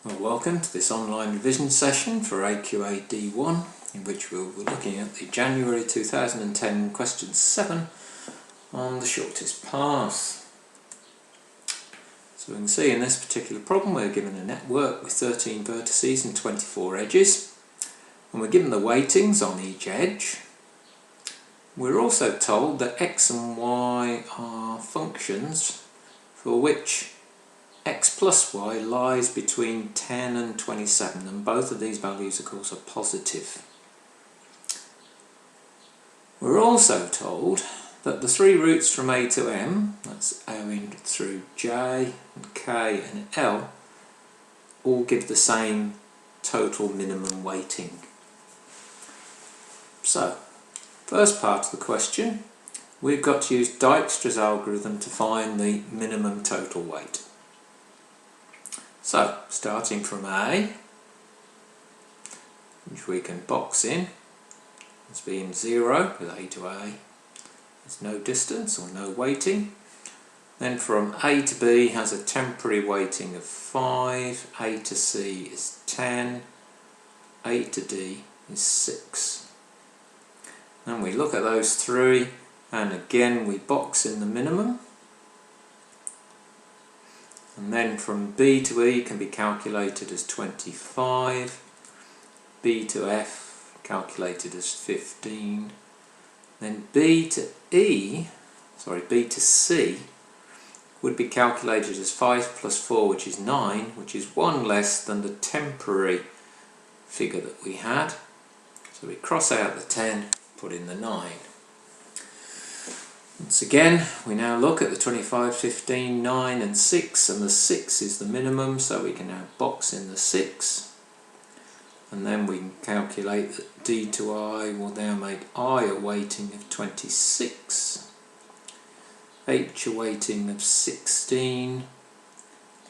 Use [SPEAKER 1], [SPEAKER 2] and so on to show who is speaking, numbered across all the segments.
[SPEAKER 1] Well, welcome to this online revision session for AQA D1, in which we'll be looking at the January 2010 question 7 on the shortest path. So we can see in this particular problem we're given a network with 13 vertices and 24 edges, and we're given the weightings on each edge. We're also told that x and y are functions for which x plus y lies between 10 and 27, and both of these values of course are positive. We're also told that the three routes from A to M, that's O in through J and K and L, all give the same total minimum weighting. So, first part of the question, we've got to use Dijkstra's algorithm to find the minimum total weight. So, starting from A, which we can box in as being 0 with A to A, there's no distance or no weighting. Then from A to B has a temporary weighting of 5, A to C is 10, A to D is 6. And we look at those three, and again we box in the minimum. And then from B to E can be calculated as 25, B to F calculated as 15, then B to C would be calculated as 5 plus 4, which is 9, which is 1 less than the temporary figure that we had. So we cross out the 10, put in the 9. Once again, we now look at the 25, 15, 9 and 6, and the 6 is the minimum, so we can now box in the 6. And then we can calculate that D to I will now make I a weighting of 26, H a weighting of 16,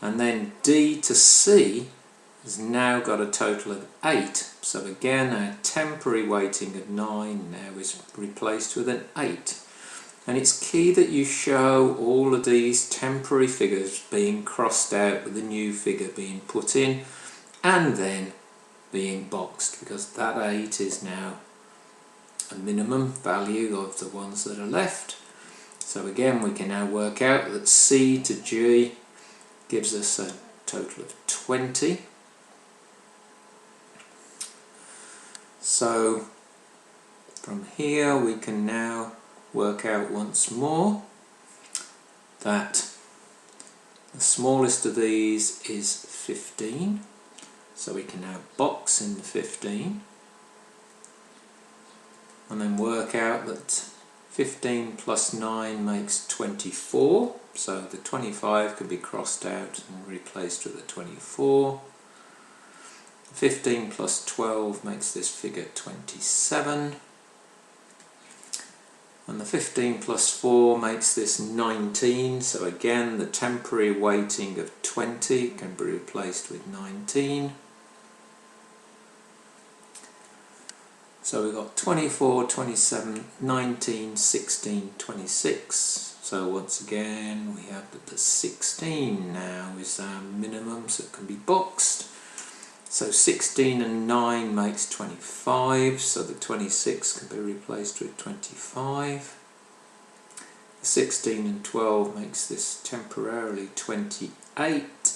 [SPEAKER 1] and then D to C has now got a total of 8. So again, our temporary weighting of 9 now is replaced with an 8. And it's key that you show all of these temporary figures being crossed out with the new figure being put in and then being boxed, because that 8 is now a minimum value of the ones that are left. So again we can now work out that C to G gives us a total of 20. So from here we can now work out once more that the smallest of these is 15, so we can now box in the 15 and then work out that 15 plus 9 makes 24, so the 25 can be crossed out and replaced with a 24. 15 plus 12 makes this figure 27. And the 15 plus 4 makes this 19, so again the temporary weighting of 20 can be replaced with 19. So we've got 24, 27, 19, 16, 26. So once again we have that the 16 now is our minimum, so it can be boxed. So 16 and 9 makes 25, so the 26 can be replaced with 25. 16 and 12 makes this temporarily 28,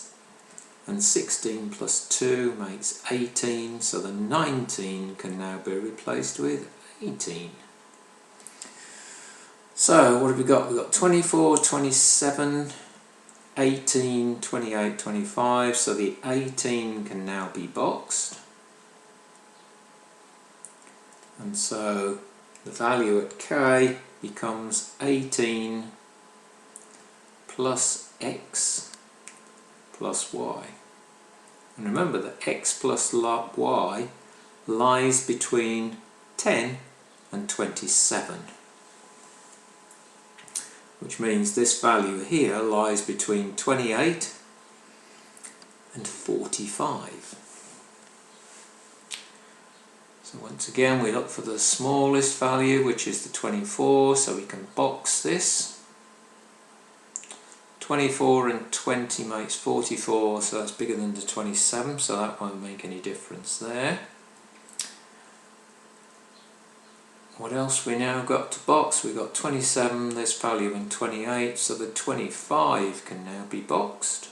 [SPEAKER 1] and 16 plus 2 makes 18, so the 19 can now be replaced with 18. So what have we got? We've got 24, 27, 18, 28, 25, so the 18 can now be boxed, and so the value at K becomes 18 plus X plus Y. And remember that X plus Y lies between 10 and 27. Which means this value here lies between 28 and 45. So once again we look for the smallest value, which is the 24, so we can box this. 24 and 20 makes 44, so that's bigger than the 27, so that won't make any difference there. What else we now got to box? We've got 27, this value, and 28, so the 25 can now be boxed.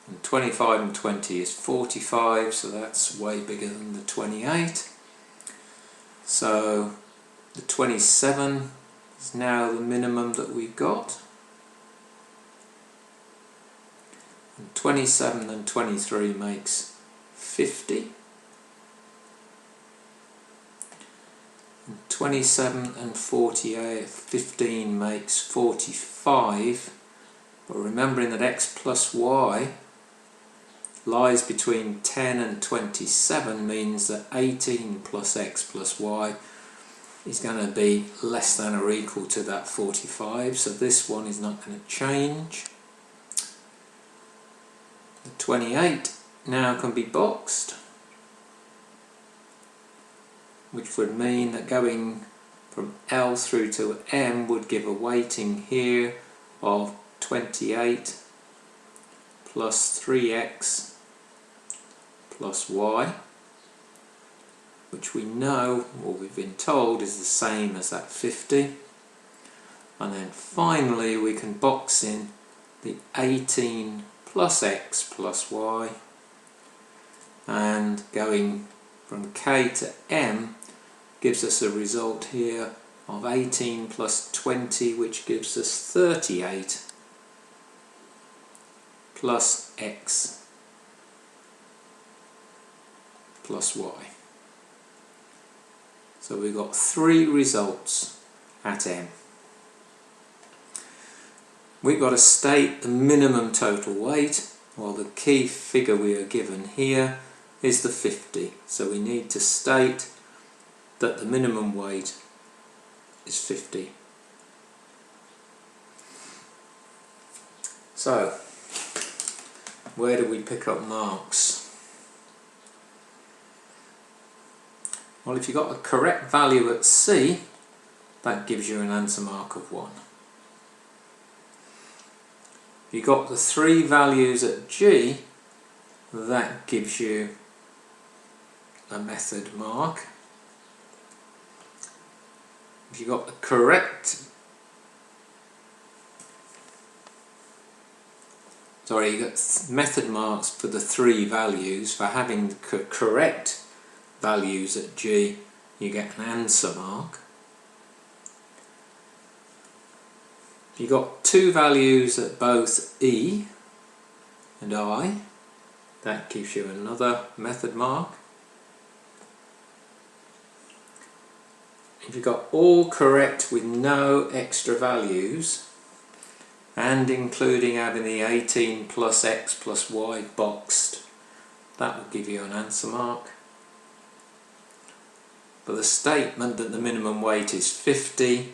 [SPEAKER 1] And 25 and 20 is 45, so that's way bigger than the 28. So the 27 is now the minimum that we've got. And 27 and 23 makes 50. And 27 and 15 makes 45. But remembering that x plus y lies between 10 and 27 means that 18 plus x plus y is going to be less than or equal to that 45, so this one is not going to change. The 28 now can be boxed, which would mean that going from L through to M would give a weighting here of 28 plus 3x plus y, which we know, or we've been told, is the same as that 50. And then finally we can box in the 18 plus x plus y, and going from k to m gives us a result here of 18 plus 20, which gives us 38 plus x plus y. So we've got 3 results at m. We've got to state the minimum total weight. Well, the key figure we are given here is the 50. So we need to state that the minimum weight is 50. So, where do we pick up marks? Well, if you got a correct value at C, that gives you an answer mark of 1. If you got the 3 values at G, that gives you a method mark. If you got the correct, you got method marks for the 3 values. For having the correct values at G, you get an answer mark. If you got 2 values at both E and I, that gives you another method mark. If you got all correct with no extra values, and including having the 18 plus x plus y boxed, that will give you an answer mark. For the statement that the minimum weight is 50,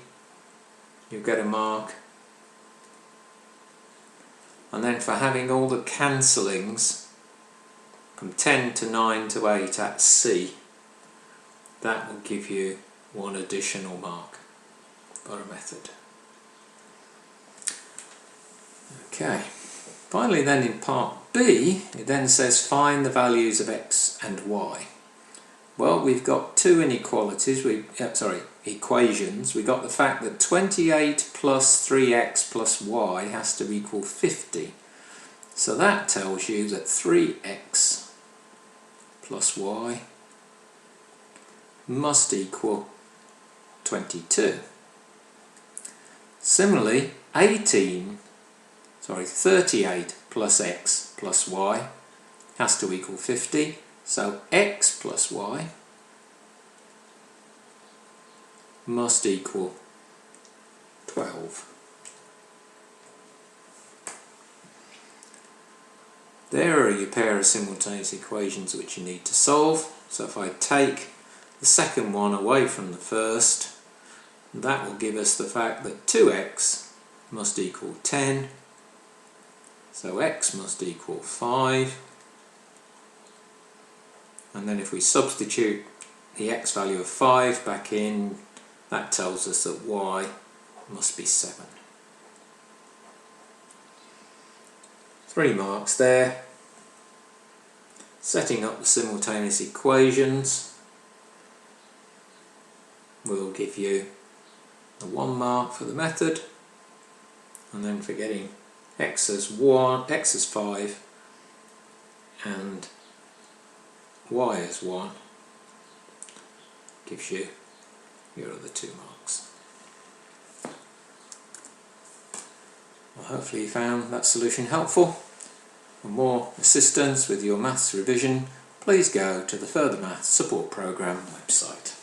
[SPEAKER 1] you get a mark. And then for having all the cancellings from 10 to 9 to 8 at C, that will give you 1 additional mark for a method. Okay, finally then in part B, it then says find the values of x and y. Well, we've got 2 inequalities, equations. We've got the fact that 28 plus 3x plus y has to equal 50. So that tells you that 3x plus y must equal 22. Similarly, 38 plus x plus y has to equal 50. So x plus y must equal 12. There are your pair of simultaneous equations which you need to solve. So if I take the second one away from the first, that will give us the fact that 2x must equal 10. So x must equal 5. And then if we substitute the x value of 5 back in, that tells us that y must be 7. 3 marks there. Setting up the simultaneous equations will give you the 1 mark for the method, and then for getting x as 5 and y as 1 gives you your other 2 marks. Well, hopefully you found that solution helpful. For more assistance with your maths revision, please go to the Further Maths Support Programme website.